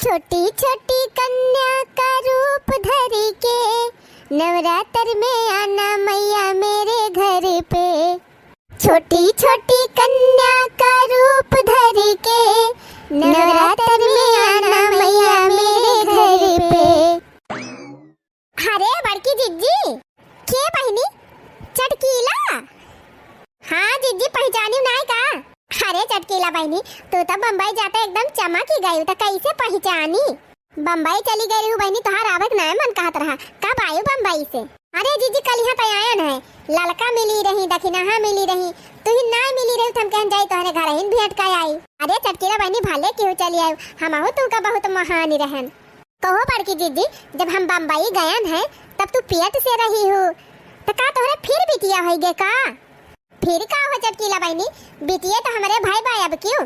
छोटी छोटी कन्या का रूप धरी के नवरात्र में आना मैया मेरे घर पे। छोटी छोटी कन्या का रूप धरी के नवरात्र में आना मैया मेरे घर पे। अरे बड़की जिज्जी के बहनी चटकीला। हाँ जिज्जी पहचानी नहीं का। अरे चटकीला बहनी तू तो बम्बई जाते एकदम चमक ही गई तो कैसे पहचानी। बम्बई चली गई हूँ बहनी तोहार आवक नहीं मन कहत रहा कब आयु बम्बई से। अरे जीजी कल यहाँ पे आयन है ललका मिली रही दखिनाहा मिली रही तू ही ना मिली रही हम कहन जाई तोहरे घर ही भेंट का आई। अरे चटकीला बहनी भाले क्यों चली आई हम आहू तुमका बहुत महानी रहन। कहो बड़की जीजी जब हम बम्बई गयन है तब तू पियत से रही हो तो का तोहरे फिर बिटिया हो गए का। फिर का हो चटकीला बहनी बिटिया तो हमारे भाई भाई अब क्यों।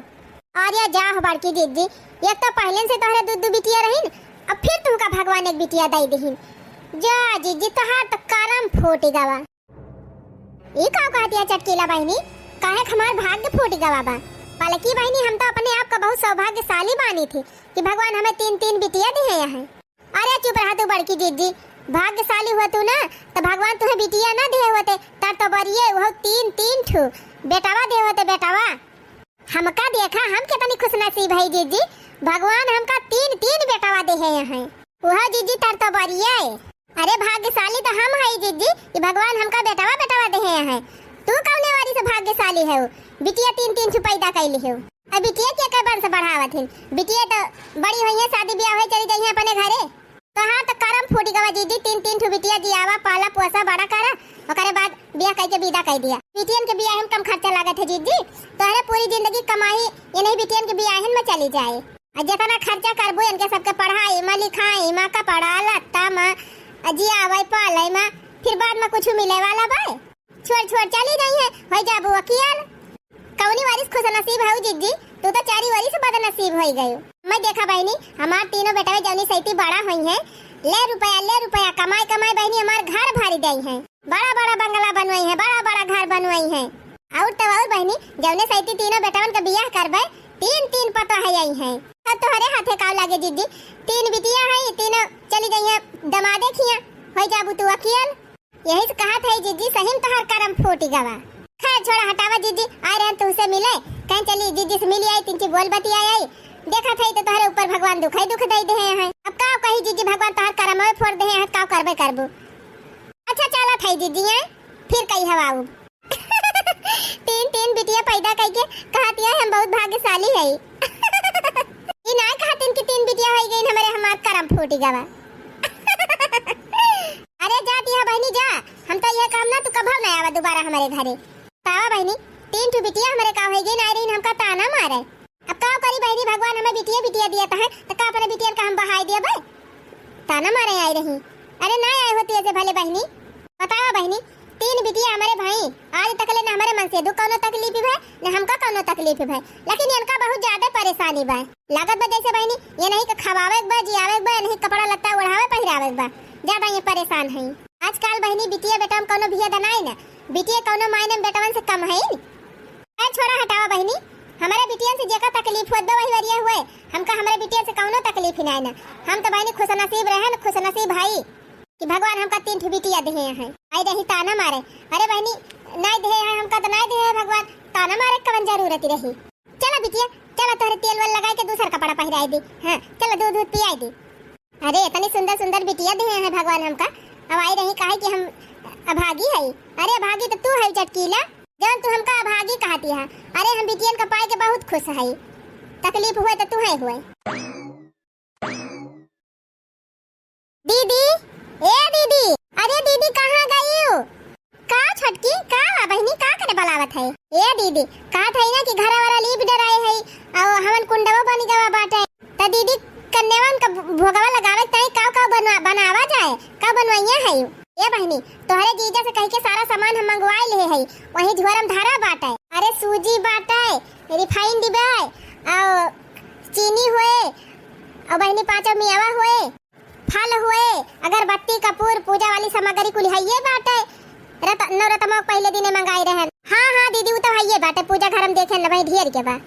और या जा हो बड़की दीदी ये तो पहले से तोहरे दूध बिटिया रहीन अब फिर तुमका भगवान एक बिटिया दई दहीन। जा जीजी तोहार तो करम फूटी गवा। ये का कहती है चटकीला बहनी काहे हमार भाग्य फूटी गवा बा। बालकी बहनी हम तो अपने आप को बहुत सौभाग्यशाली मानी थी कि भगवान हमें तीन तीन बिटिया दिए हैं। अरे चुप रहा तू बड़की दीदी भाग्यशाली हुआ तू ना तो भगवान तुम्हें बिटिया ना दे होते तब तो बरिए वो तीन तीन ठू बेटावा दे होते बेटावा। हमका देखा हम कितनी खुशनसीब है जीजी भगवान हमका तीन तीन बेटावा दे हैं वह जीजी तर तो बरिए। अरे भाग्यशाली तो हम है जीजी कि भगवान हमका बेटावा बेटावा दे हैं। तू कौने वाली से भाग्यशाली है बिटिया तीन तीन ठू पैदा कैली है। अब बिटिया के कई बार से बढ़ावत है बिटिया तो बड़ी हुई है शादी ब्याह हुई चली गई है अपने घरे तो हाँ तो करम फूटी गवा जीजी तीन तीन ठू बिटिया जियावा पाला पोसा बड़ा करा ओकरे बाद ब्याह कई के विदा कई दिया। बिटियन के ब्याह में कम खर्चा लागत है जीजी तो अरे पूरी जिंदगी कमाई ये नहीं बिटियन के ब्याह में चली जाए और जितना खर्चा करबो इनके सबके पढ़ाई में लिखाई माँ का पढ़ा लत्ता माँ जियावे पाले माँ फिर बाद में कुछ मिले वाला बाय छोड़ छोड़ चली गई है हो जाबू वकील कौनी वारिस खुश नसीब है जीजी तू तो चारी वारिस बदनसीब हो गई। मैं देखा बहनी हमार तीनों बेटा जौनी सैती बड़ा हुई है ले रुपया कमाई कमाई बहनी हमार घर भारी गई है बड़ा बड़ा बंगला बनवाई है बड़ा बड़ा घर बनवाई है। और तो और बहनी जौने सैती तीनों बेटावन का बियाह करबे तीन तीन पता है यही है अब तो हरे हाथे काव लागे जीजी तीन बिटिया है तीनों चली गई है दमादे खिया हो जाबू तू वकील। यही से कहा था जीजी सही में तोहर करम फूटी गवा। खैर छोड़ा हटावा जीजी आए रहे तुमसे मिले कहीं चली जीजी से मिली आई तीन बोल बती आई देखा था तो तोहरे ऊपर भगवान दुख दे दे हैं। अब का कही जीजी भगवान तोहर करम में फोड़ दे हैं का करबे करबू। अच्छा चला था जीजी है फिर कही हवाऊ तीन तीन बिटिया पैदा करके कहती है हम बहुत भाग्यशाली है। ये ना कहती कि तीन बिटिया हो गई हमारे हमार करम फूटी गवा। अरे जाती है बहनी जा हम तो यह काम ना तू कब ना आवा दोबारा हमारे घरे तावा बहनी तीन ठू बिटिया हमारे का हो गई नारी हमका ताना मारे। अब का करी बहनी भगवान हमें बिटिया बिटिया दिया था तो का अपने बिटिया का हम बहाई दिया भाई ताना मारे आई रही। अरे ना आए होती ऐसे भले बहनी बताओ बहनी तीन बिटिया हमारे भाई आज तक ले न हमारे मन से दुख कौनो तकलीफ है न हमका कौनो तकलीफ है लेकिन इनका बहुत ज्यादा परेशानी बा लागत बा जैसे बहनी ये नहीं कि खवावे बा जियावे बा नहीं कपड़ा लत्ता ओढ़ावे पहिरावे बा ज्यादा ये परेशान है। आजकल बहनी बिटिया बेटा में कौनो बिया दनाई ना बिटिया कौनो मायने बेटवन से कम है। अरे छोड़ा हटावा बहनी हमारे बिटिया से जेका तकलीफ होत वही वरिया हुए हमका हमारे बिटिया से कौनो तकलीफ नहीं ना हम तो बहनी खुशनसीब रहे न खुशनसीब भाई कि भगवान हमका तीन ठू बिटिया दे हैं। आई रही ताना मारे अरे बहनी नहीं दे है हमका तो नहीं दे है भगवान ताना मारे कवन जरूरत रही। चला बिटिया चला तोहरे तेल वेल लगाई के दूसरा कपड़ा पहिराई दी हाँ चलो दूध दूध पियाई दी। अरे इतनी सुंदर सुंदर बिटिया दे हैं भगवान हमका अब आई रही कहे कि हम अभागी है। अरे अभागी तो तू है चटकीला जब तू हमका अभागी कहती है। अरे हम बिटियन का पाए के बहुत खुश है तकलीफ हुए तो तू है हुए। दीदी ए दीदी अरे दीदी कहाँ गई हो का छटकी का बहनी का करे बुलावत है। ए दीदी कहा था ना कि घर वाला लीप डराए है और हमन कुंडवा बनी गवा बाटे त दीदी कन्यावन का भोगवा लगावे तई का बनावा जाए का बनवाइया है। ये बहनी तोहरे जीजा से कह के सारा सामान हम मंगवाए ले है वही झोरम धारा बाटे अरे सूजी बाटे रिफाइन दिबे और चीनी हुए और बहनी पांचों मियावा हुए फल हुए अगरबत्ती कपूर पूजा वाली सामग्री कुल है ये बाटे नवरत्नों पहले दिन मंगाई रहे। हाँ हाँ दीदी वो तो है ये बाटे पूजा घर हम देखे न भाई ढेर के बा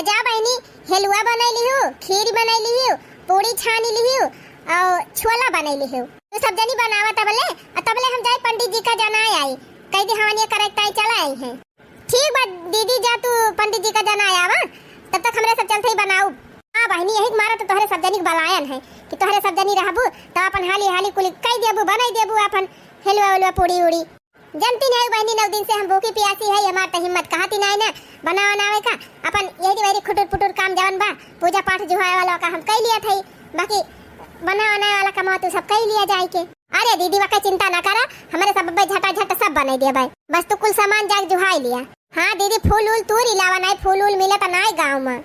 जा बहनी हेलुआ बनैली हूँ खीर बनैली हूँ पूरी छानी लिहियो और छोला बनैली हो। तू सब जनी बनावा तबले तबले हम जाए पंडित जी का जनाए आई कह दे हमारे करेक्ट आई चला आई है। ठीक बा दीदी जा तू पंडित जी का जनाए आवा तब तक हमरे सब चलते ही बनाऊ। हां बहनी यही मारा तो तोहरे सब जनी बलायन है कि तोहरे सब जनी रहबू तो अपन हाली हाली कुल कह देबू बनाई देबू अपन हेलवा हेलवा पूरी उड़ी। जनती नहीं बहनी 9 दिन से हम भूखी प्यासी है हमार त हिम्मत कहती नहीं ना बनावे का अपन यही वेरी खुटुर पुटुर काम जवन बा पूजा पाठ जुहाए वाला का हम कह लिया थई बाकी बनाने वाला काम तू सब कह लिया जाए के। अरे दीदी वका चिंता ना करा हमारे सब झटा झट सब बनाई दे भाई बस तू कुल सामान जाग जुहाई लिया। हां दीदी फूल उल तू रिलावा नहीं फूल उल मिले त नहीं गांव में।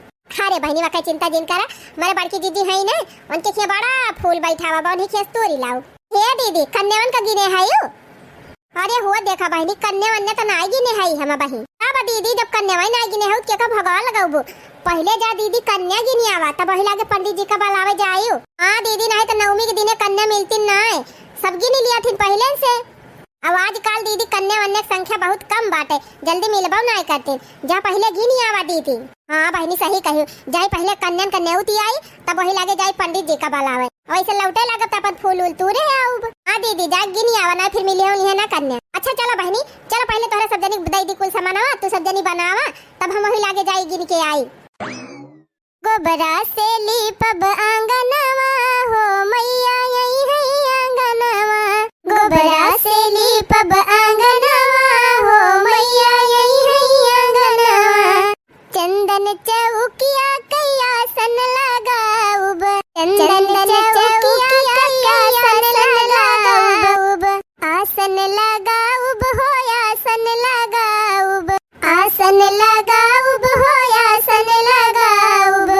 अरे बहनी वका चिंता जिन करा हमारे बड़की दीदी है ना उनके के बड़ा फूल बैठावा बा उन्हीं के तू रिलाओ। हे दीदी कन्यावन का गिने है यू। अरे हो देखा बहनी कन्या वन्या तो नाई गिने है हम बहन। अब दीदी जब कन्या वही नाई गिने है के का भगवान लगाऊ पहले जा दीदी कन्या गिनी आवा तब वही लागे पंडित जी का बुलावे जाइयो। हां दीदी नहीं तो नवमी के दिने कन्या मिलती नहीं सब गिनी लिया थी पहले से। अब आजकल दीदी कन्या वन्या की संख्या बहुत कम बाटे जल्दी मिलबा नहीं करते जा पहले गिनी आवा दीदी। हां बहनी सही कहियो जाई पहले कन्या कन्याउती आई तब वही लागे जाई पंडित जी का बुलावे वैसे लौटे लागत अपन फूल उल तूरे आऊ। हां दीदी जा गिनी आवा ना फिर मिले उन्हें ना कन्या। अच्छा चलो बहनी चलो पहले तोहरा सब जनी दई दी कुल सामानवा तू सब जनी बनावा तब हम वही लागे जाई गिन के आई। गोबरा से लीपब आंगनवा हो मैया यही है आंगनवा गोबरा से लीपब आंगनवा हो मैया यही है आंगनवा चंदन चौकिया कैया सन लगाऊब चंदन चौकिया कैया सन लगाऊब आसन लगाऊब हो आसन लगाऊब आसन लगाऊब हो आसन लगाऊब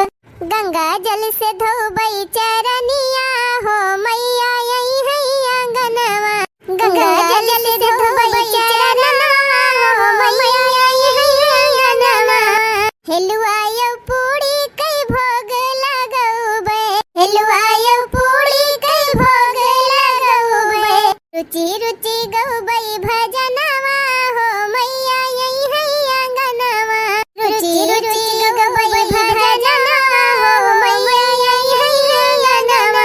गंगा जल से धोबई चरनिया हो मैया यही है आंगनवा गंगा जल से धोबई चरनिया हो मैया यही है आंगनवा हेलुआ यो पूरी कई भोग लगाऊबे हेलुआ यो पूरी कई भोग लगाऊबे रुचि रुचि गौबई भजनवा हो मैया यही है आंगनवा रुचि रुचि गौबई भजनवा हो मैया यही है आंगनवा।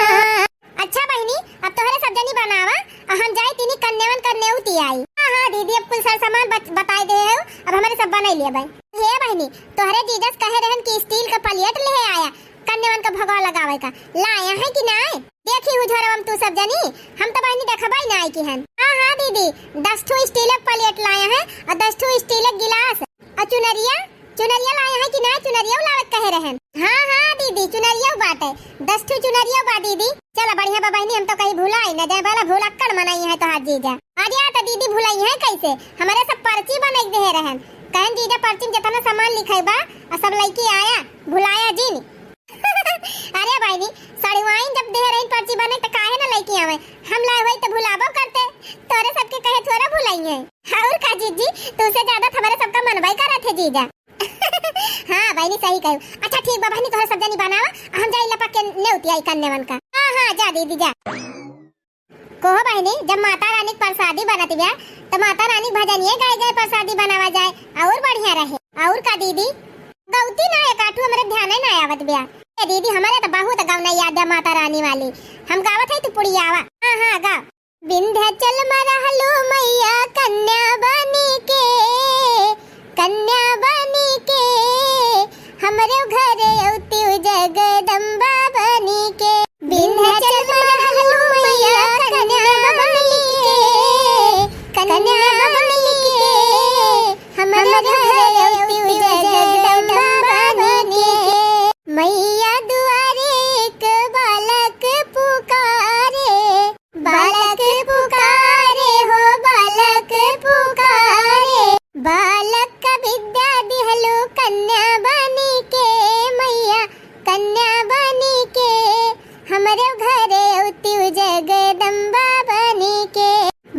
अच्छा बहनी अब तोहरे सब जनी बनावा हम जाए तिनी कन्यावन कन्याउती आई। हां दीदी अब कुल सारा सामान बताई दे हो अब हमारे सब बनाई लिए भाई। हे बहनी तोहरे जीजस कहे रहन कि स्टील का प्लेट ले आया कन्यावन का भगवा लगावे का लाया है कि नहीं देखी हुजरम तू सब जनी हम तो बहनी देखबाई ना आई की हन। हां दीदी 10 ठो स्टील का प्लेट लाया है और 10 ठो स्टील का गिलास और चुनरिया चुनरिया लाया है कि नहीं चुनरिया लावे कहे रहन। हां दीदी चुनरिया बात है 10 ठो चुनरिया बा दीदी। चलो बढ़िया बा बहनी हम तो कहीं भुलाई न जाए वाला भुलक्कड़ मनाई है तो हाथ जीजा अरे तो दीदी भुलाई है कैसे हमारे सब पर्ची बनाई दे रहन कहन जीजा पर्ची में जितना सामान लिखाई बा और सब लड़की आया भुलाया जिन। अरे बहनी सड़वाइन जब दे रही पर्ची बने तो काहे ना लड़की आवे हम लाए वही तो भुलाबो करते तोरे सबके कहे थोड़ा भुलाई है। और का जीजी तुझसे ज्यादा हमारे सबका मनवाई करत है जीजा। हां बहनी सही कहू। अच्छा ठीक बा बहनी तोहरा सब जनी बनावा हम जाई लपक के नेउती आई कन्यावन का। हां जा दीदी जा कोहो बहनी जब माता रानी की प्रसादी बनत बिया तो माता रानी भजनिए गाय गाय प्रसादी बनावा जाए और बढ़िया रहे। और का दीदी गौती ना एकाठू हमारे ध्यान ना आवत बिया ए दीदी हमारे तो बहुत गावना याद है माता रानी वाली हम गावत है तू पुड़ी आवा। हां गा विंध्याचल मरहलो मैया कन्या बनी के हमरे घरे औती जगदम्बा बनी के विंध्याचल मरहलो मैया कन्या बनी के हमरे घरे औती जगदम्बा बनी के मैया दुआरे एक बालक पुकारे हो बालक पुकारे बालक का विद्या दिहलो कन्या बनी के मैया कन्या बनी के हमरे घरे औती जगदम्बा बनी के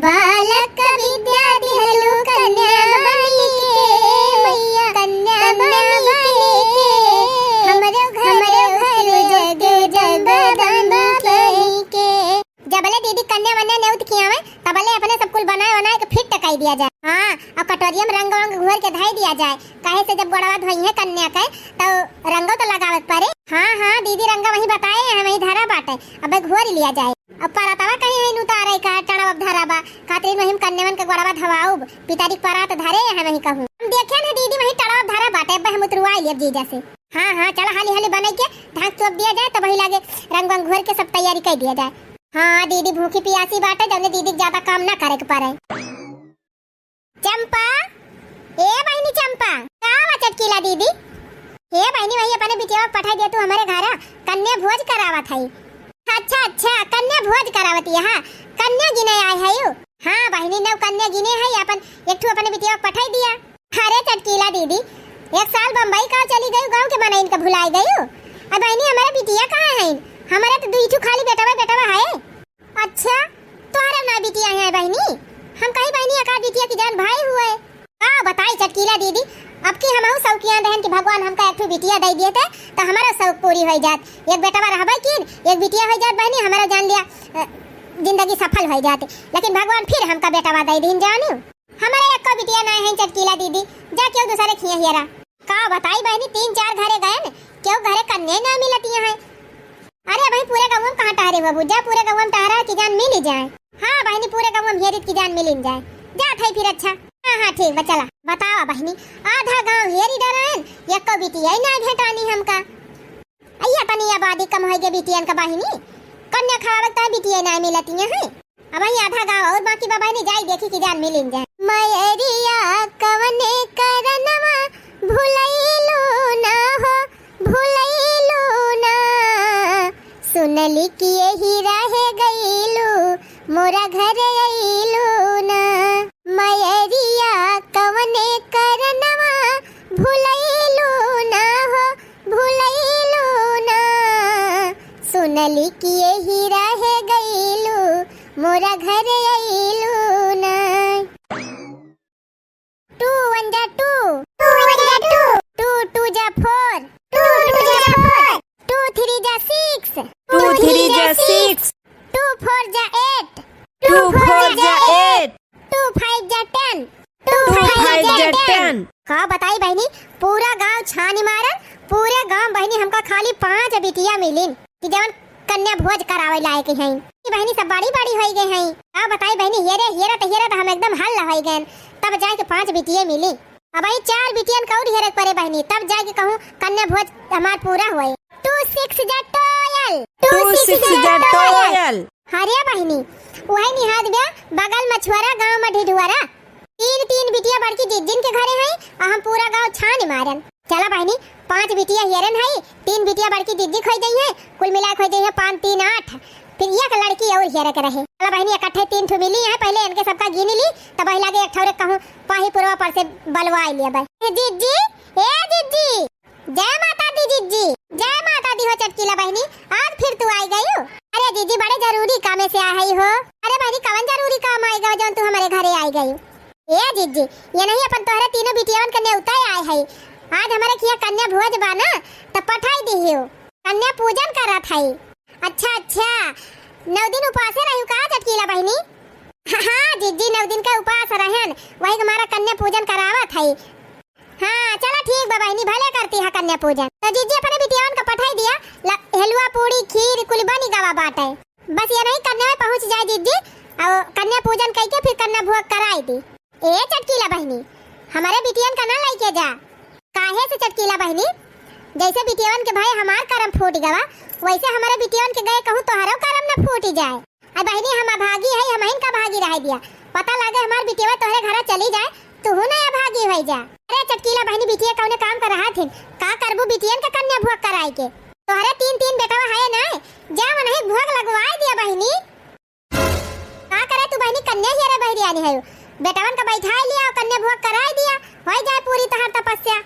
बालक का विद्या दिहलो कन्या बनी के मैया कन्या बनी के हमरे घरे जगदम्बा बनी के। जबले दीदी कन्या वन्या नेउत खियावे तबले अपने सब कुल बनाए के फिर टकाई दिया जाए। हां और कटोरिया में रंग घोर के धाई दिया जाए काहे से जब गोड़वा धोई है कन्या के तो रंगो तो लगावे पड़े। हां हाँ दीदी रंगा वही बताए हैं वही धरा बाटे अब घोर लिया जाए। अब परतवा कहीं है उतारे का टणव धरा बा खातिर वही कन्यावन के गोड़वा धवाऊ पितारी परात धरे है वही कहूं हम देखे ना दीदी वही टणव धरा बाटे अब हम उतरवा लिए जीजा से। हाँ हाँ चला हाली हाली बना के ढाक चोप दिया जाए तो वही लागे रंग वंग घोर के सब तैयारी कर दिया जाए। हाँ दीदी भूखी पियासी बाटे जब दीदी ज्यादा काम ना करे के पारे। चंपा ए बहनी चंपा का चटकीला दीदी हे बहनी वही अपने बिटिया पठाई दे तू हमारे घर कन्या भोज करावत है। अच्छा अच्छा कन्या भोज करावत है। हाँ कन्या गिने आए है यू। हाँ बहनी नव कन्या गिने है अपन एक ठू अपने बिटिया पठाई दिया। अरे चटकीला दीदी एक साल बम्बई का चली गई गांव के बना इनका भुलाई गई। अब बहनी हमारे बिटिया कहाँ है हमारे तो दुई ठू खाली बेटवा है। अच्छा तुम्हारा ना बिटिया है बहनी हम कहीं बहनी एका बिटिया की जान भाई हुए। हाँ बताई चटकीला दीदी अब की हमाऊ सौकियां रहन कि भगवान हमका एक बिटिया दे दिए थे तो हमारा शौक पूरी हो जात एक बेटा रहबे किन एक बिटिया हो जात बहनी हमारा जान लिया जिंदगी सफल हो जाते लेकिन भगवान फिर हमका बेटा दे दिन जानू हमारे एक को बिटिया नहीं है चटकीला दीदी जा क्यों दूसरे खिया हियरा का बताई बहनी 3-4 घरे गए न क्यों घरे कन्या ना मिलती है। अरे भाई पूरे गांव में कहां टहरे बाबू जा पूरे गांव में टहरा की जान मिल जाए। हाँ बहनी पूरे गांव में हेरित की जान मिल जाए जा थे फिर। अच्छा हाँ ठीक बा चला बतावा बहनी आधा गांव हेरी डरान एक को बिटिया ना भेटानी हमका अय्या तनी आबादी कम होई गे बिटियन का बहनी कन्या खावत ता बिटिया ना मिलती है। अब ही आधा गांव और बाकी बाबा ने जाई देखी की जान मिलिन जाए। मैरिया कवने करनवा भुलैलो ना हो भुलैलो ना सुनली कि यही रह गईलो मोरा घर आइलो ना मैरिया कवने करनवा भुलैलो ना हो भुलैलो ना सुनली कि यही रह गईलो मोरा घर आइलो ना। 2 1 जा 2 2 1 जा 2 2 2 जा 4 2 2 जा 4 2 3 जा 6 2 3 जा 6 2 4 जा 8 2 4 जा 8 2 5 जा 10 2 5 जा 10। हाँ बताई बहनी पूरा गांव छानी मारन पूरे गांव बहनी हमका खाली 5 बिटिया मिलिन कि जवन कन्या भोज करावे लायक हैं कि बहनी सब बड़ी बड़ी होई गई हैं। हाँ बताई बहनी हेरा तो हम एकदम हल्ला होई गए तब जाके 5 बिटिया मिली। अब आई 4 बिटियन कौर हेरे परे बहनी तब जाके कहूं कन्या भोज हमार पूरा हुए। 2 6 जा टोयल 2 6 जा टोयल। हरे बहनी वही निहाद ब्या बगल मछुआरा गांव में ढिढुआरा 3 बिटिया बड़की जिज्जिन के घरे हैं और हम पूरा गांव छान मारन। चला बहनी 5 बिटिया हेरन है 3 बिटिया बड़की जिज्जी खोई गई है कुल मिला खोई गई है 5 3 8 फिर एक लड़की और हेरे के रहे। चला बहनी इकट्ठे 3 ठो मिली है पहले इनके सबका गिन ली तब वही लगे एक ठौरे कहूं पाही पूर्वा पर से बलवाई लिया भाई जिज्जी ए जिज्जी जय माता दी जिज्जी जय माता दी हो चटकीला बहनी आज फिर तू आई गई हो। अरे जिज्जी बड़े जरूरी काम से आई हो। अरे बहनी कवन जरूरी काम आएगा जो तू हमारे घरे आई गई ए जिज्जी ये नहीं अपन तोहरे तीनों बिटियावन के न्योता आए है आज हमारे किया कन्या भोज बाना तो पठाई दी हो कन्या पूजन करत है। अच्छा अच्छा 9 दिन उपवास रहू का चटकीला बहनी। हाँ जिज्जी 9 दिन का उपवास रहन वही हमारा कन्या पूजन करावत है। हाँ चला ठीक बा बहनी भले करती है कन्या पूजन तो जिज्जी अपने बिटियावन का पठाई दिया हलवा पूरी खीर कुल बनी गवा बाटे बस ये नहीं कन्या में पहुंच जाए जिज्जी और कन्या पूजन करके फिर कन्या भोग कराई दी। ए चटकीला बहनी हमारे बिटियन का ना लेके जा काहे से चटकीला बहनी जैसे बिटियावन के भाई हमार करम फूट गवा वैसे हमारे बिटियावन के गए कहूं तोहरो करम न फूट जाए। अब बहनी हम अभागी है हम इनका भागी रह दिया पता लगे हमार बिटिया तोहरे घर चली जाए तू ना अभागी हो जा। अरे चटकीला बहनी बिटिया कौने काम कर रहा थी का करबू बिटियन का कन्या भोग कराई के तोहरे 3 बेटा है ना जा नहीं भोग लगवाई दिया बहनी का करे तू बहनी कन्या ही रे बहरी आनी है बेटावन का बैठा लिया और कन्या भोग कराई दिया हो जाए पूरी तोहर तपस्या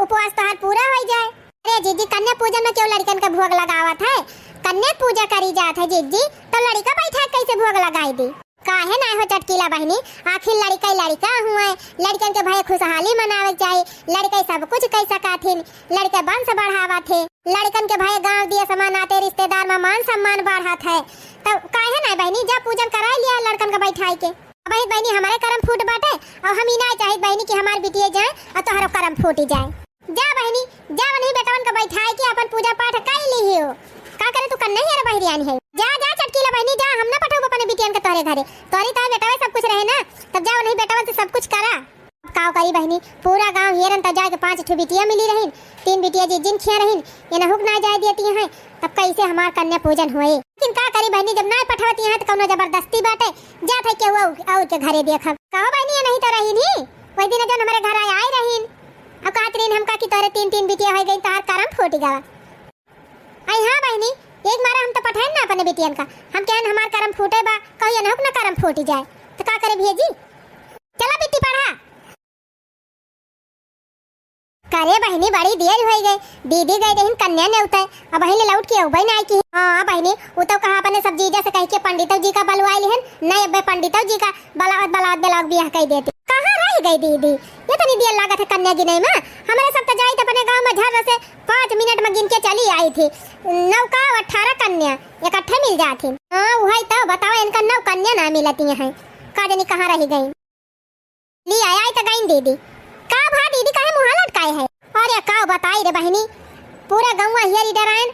उपवास तोहर पूरा हो जाए। अरे जीजी कन्या पूजन में क्यों लड़कन का भोग लगावत है कन्या पूजा करी जात है जीजी तो लड़का बैठा कैसे भोग लगाई दी काहे ना हो चटकीला बहनी आखिर लड़का हुआ लड़कन के भाई खुशहाली मनावे चाहिए लड़के सब कुछ कह सकाथिन लड़के वंश बढ़ावा थे लड़कन के भाई गांव दिया समान आते रिश्तेदार में मान सम्मान बढ़ात है तो काहे ना बहनी जा पूजन करा लिया लड़कन का बैठाई के। भाई बहनी हमारे करम फूट बाटे और हम ही ना चाहिए बहनी कि हमारी बिटिया जाए और तोहरो करम फूट जाए। जा बहनी जा नहीं बेटावन का बैठाए कि अपन पूजा पाठ कर ली हो। का करे तू कन्ने ही बहरी आनी है। जा जा चटकीला बहनी जा, हम ना पठाऊ अपने बिटियन के तोरे घरे। तोरी ता बेटावे सब कुछ रहे ना, तब जाओ नहीं बेटावन से सब कुछ करा। काव करी बहनी पूरा गांव हेरन त जाके 5 ठो बिटिया मिली रहीन, 3 बिटिया जिन खिया रहीन, ये ना हुक ना जाए देती हैं, तब कैसे हमार कन्या पूजन होए। लेकिन का करी बहनी जब ना पठवती हैं त कौनो जबरदस्ती बाटे, जा थे के और के घरे देखब। कहो बहनी ये नहीं तो रहीन ही वही दिन जब हमारे घर आए रहीन। अब कहत रहीन हमका कि तोरे 3 बिटिया हो गई तार करम फूट गवा। आई हां बहनी एक मारा हम तो पठाइन ना अपने बिटियन का, हम कहन हमार करम फूटे बा, कहियो ना हुक ना करम फूट जाए तो का करे भेजी। चला बेटी पढ़ा। करे बहनी बड़ी देर हो गई, दीदी गई रहीन कन्या ने उताय, अब बहनी लौट के उबई ना आई की। हां बहनी वो तो कहा अपने सब जीजा से कह के पंडितौ जी का बलवाई लेहन, नहीं अब पंडितौ जी का बलावत बेलाग बियाह कह देती। कहां रह गई दीदी, ये तो नहीं देर लागत है कन्या गिने में। हमारे सब तो जाई तो अपने गांव में झर से 5 मिनट में गिन के चली आई थी। 9 का 18 कन्या इकट्ठे मिल जाती। हां वही तो बताओ इनका 9 कन्या ना मिलती हैं, का जानी कहां रह गई। ली आई तो गई दीदी का भा दीदी काहे मुंह लटकाए है। और ये का बताई रे बहनी पूरा गांव हियरी डरायन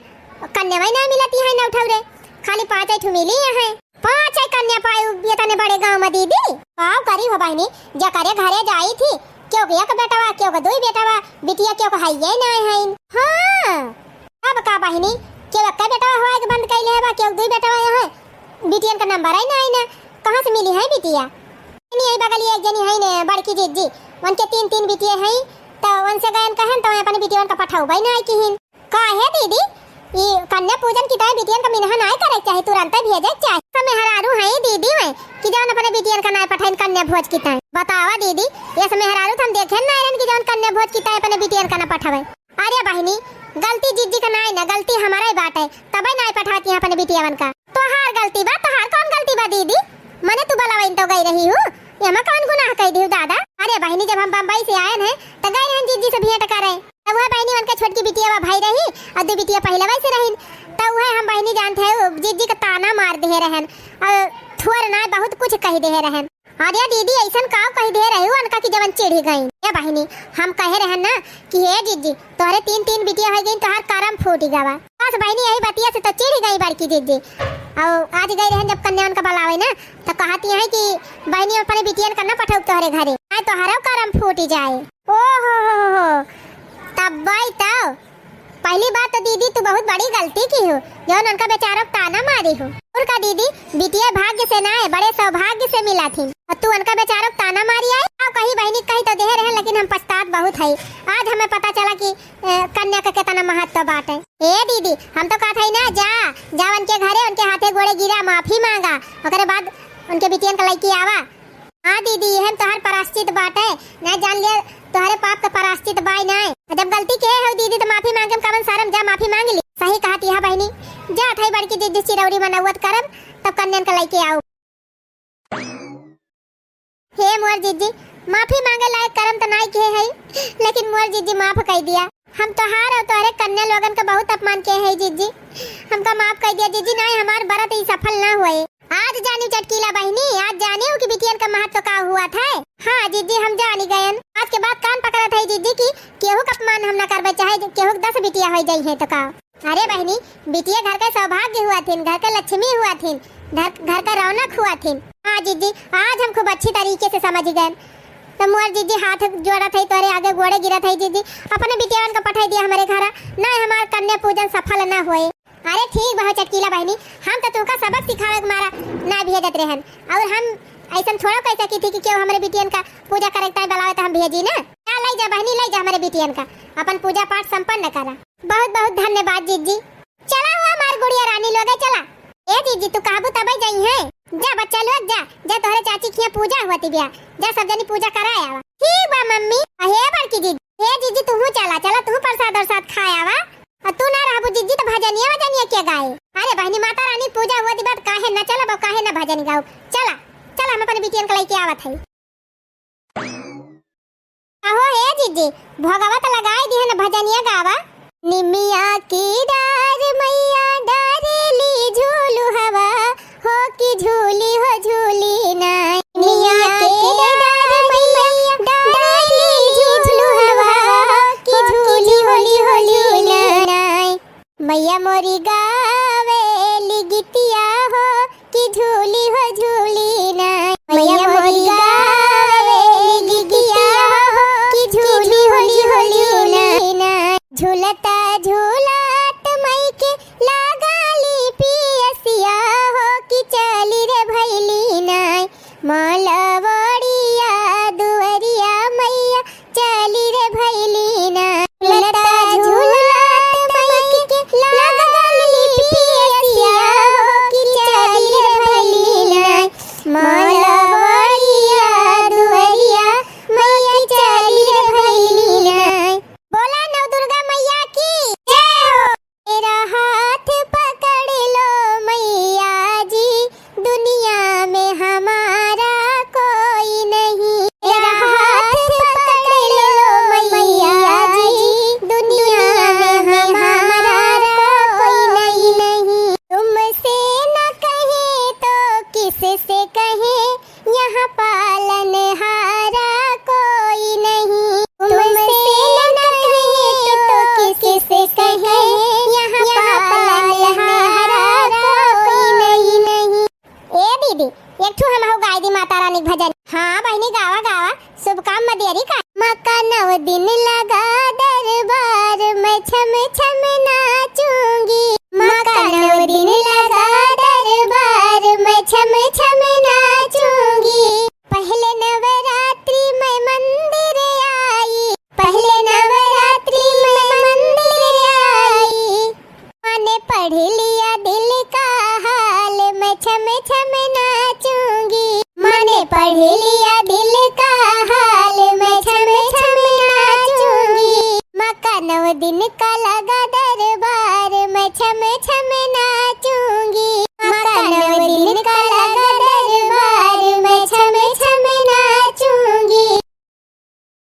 कन्या वही ना मिलती है, ना उठाव रे खाली 5 ठो मिली है। 5 कन्या पाए ये तने बड़े गांव में दीदी काव करी हो बहनी जा करे घरे जाई थी, क्यों एक बेटावा क्यों 2 बेटावा बिटिया क्यों है ये ना है। हां अब का बहनी क्यों एक बेटावा होए के बंद कैले है बा, क्यों 2 बेटावा है बिटियन का नंबर है ना कहां से मिली है बिटिया। नहीं आई बगल एक जनी है ने बड़की जीजी उनके 3 बिटिया है, तो उनसे गयन कहन तो अपन बिटियन का पठाऊ भाई ना आई किहिन। का है दीदी ये कन्या पूजन की तरह बिटियन का मिनहन आए करे चाहे तुरंत भेजे चाहे समय हरारू है दीदी में कि जौन अपने बिटियन का नाय पठाइन कन्या भोज की तरह। बतावा दीदी ये समय हरारू हम देखे ना रन कि जौन कन्या भोज की तरह अपने बिटियन का ना पठावे। अरे बहनी गलती जीजी का नाय ना, गलती हमारा ही बात है, तबे नाय पठाती है अपने बिटियन का। तोहार गलती बा, तोहार कौन गलती बा दीदी, मने तू बलावाइन तो गई रही हूं, ये मैं कौन गुनाह कह दी दादा। अरे बहनी जब हम बम्बई से आए हैं तो गए हैं जीजी से भेंट करे, तब वह बहनी उनके छोटकी बिटिया वा भाई रही और 2 बिटिया पहले वैसे रही, तब वह हम बहनी जानते हैं जीजी का ताना मार दे रहन और थोर ना बहुत कुछ कह दे रहन। अरे दीदी ऐसन काव कह दे रहे हो उनका कि जवन चिढ़ गई। ये बहनी हम कह रहन ना कि हे जीजी तोहरे 3 बिटिया हो गई तोहार करम फूट गवा। बस बहनी यही बतिया से तो चिढ़ गई बड़की जीजी। और आज गई रहन जब कन्या उनका बलावे ना तो कहती है कि बहनी अपने बिटियन का ना पठाऊ तोहरे घरे, आए तोहरा करम फूट जाए। ओ हो तब भाई तो पहली बात तो दीदी तू बहुत बड़ी गलती की हो जौन उनका बेचारा ताना मारी हो। उनका दीदी बिटिया भाग्य से ना है बड़े सौभाग्य से मिला थी और तू उनका बेचारा ताना मारी आई। कहीं बहनी कहीं तो दे रहे लेकिन हम पछतात बहुत है। आज हमें पता चला कि कन्या का कितना महत्व बात है। ए दीदी हम तो कहते ना जा उनके घरे उनके हाथे गोड़े गिरा माफी मांगा ओकरे बाद उनके बिटियन का लड़की आवा। हाँ दीदी हम तोहर प्रायश्चित बाटे ना जान लिया तोहरे पाप का प्रायश्चित बाई ना, जब गलती के है दीदी तो माफी मांगे कवन शर्म, जा माफी मांग ली। सही कहती है बहनी, जा थाई बड़की दीदी चिरौरी मनावत करम तब कन्या का लड़की आओ। हे मोर जीजी माफी मांगे लायक करम तो नहीं के है लेकिन मोर जीजी माफ कर दिया। हम तोहार और तोहरे कन्या लोगन का बहुत अपमान के है जीजी, हमका माफ कर दिया जीजी, नहीं हमार व्रत ही सफल ना हुए। आज जानी चटकीला बहनी आज जाने हो कि बिटियन का महत्व का हुआ था। हाँ जीजी हम जानी गयन, आज के बाद कान पकड़ा था जीजी की केहू का अपमान हम न करबे चाहे केहू 10 बिटिया हो जाई है तो का। अरे बहनी बिटिया घर का सौभाग्य हुआ थी, घर का लक्ष्मी हुआ थी, घर का रौनक हुआ थी। हाँ जीजी आज हम खूब अच्छी तरीके से समझ गए। तो मोर जीजी हाथ जोड़ा था तोरे आगे गोड़े गिरा था जीजी, अपने बिटियान का पठाई दिया हमारे घर, ना हमार कन्या पूजन सफल ना हुए। अरे ठीक बहुत चटकीला बहनी हम तो तुमका सबक सिखावे के मारा ना भेजत रहन, और हम ऐसा थोड़ा कह सकी थी कि क्यों हमारे बिटियन का पूजा करे ताई बुलावे तो हम भेजी ना। क्या ले जा बहनी ले जा हमारे बिटियन का अपन पूजा पाठ संपन्न करा। बहुत बहुत धन्यवाद जीजी। चला हुआ हमार गुड़िया रानी लोग चला। ए जीजी तू काबू तबे जाई है, जा बच्चा लोग जा तोहरे चाची की पूजा हुआ बिया, जा सब जनी पूजा कराए आवा। ठीक बा मम्मी। हे बड़की जीजी हे जीजी तू चला तू प्रसाद और साथ खाए आवा, तू ना रहबू जीजी तो भजनिया क्या गाए। अरे बहनी माता रानी पूजा हुआ दी बात काहे न चला बा काहे न भजन गाओ। चला हम अपन बिटियन के लेके आवत है। आहो हे जीजी भगवत लगाई दी है न भजनिया गावा। निमिया की डार मैया डारेली झूलू हवा हो की झूली हो झूली ना। निमिया की डार मैया डारेली झूलू हवा की गावेली गीतिया हो कि झूली हो झूली ना मैया मोरी गावेली गीतिया हो कि झूली हो झूली ना झूलता झूलत मई के लगाली पियसिया हो कि चली रे भैली नाय मलवड़िया दुवरिया मैया चली रे भैली नाय झूलता झूलत मई के लगाली पियसिया हो कि चली रे भैली नाय मलवड़िया दुवरिया मैया चली रे भैली नाय। बोला नव दुर्गा मैया की जय हो। मेरा हाथ पकड़ लो मैया जी दुनिया में हमारा कोई नहीं मेरा हाथ पकड़ लो मैया जी दुनिया में हमारा कोई नहीं तुमसे न कहे तो किससे कहे यहाँ पालनहारा कोई नहीं तुमसे न कहे तो किससे कहे यहाँ पालनहारा कोई नहीं। ए दीदी एक ठो हम हो गाय दी माता रानी के भजन। हाँ बहनी गावा गावा शुभ काम मदेरी का मका 9 दिन लगा दरबार मैं छम छम नाचूंगी मका 9 दिन लगा दरबार मैं छम छम नाचूंगी पहले नवरात्रि मैं मंदिर आई पहले नवरात्रि मैं मंदिर आई मैंने पढ़ लिया दिल का हाल मैं छम छम नाचूंगी मैंने पढ़ लिया दिल का हाल मैं छम छम नाचूंगी मका 9 दिन का लगा दरबार मैं छम छम नाचूंगी।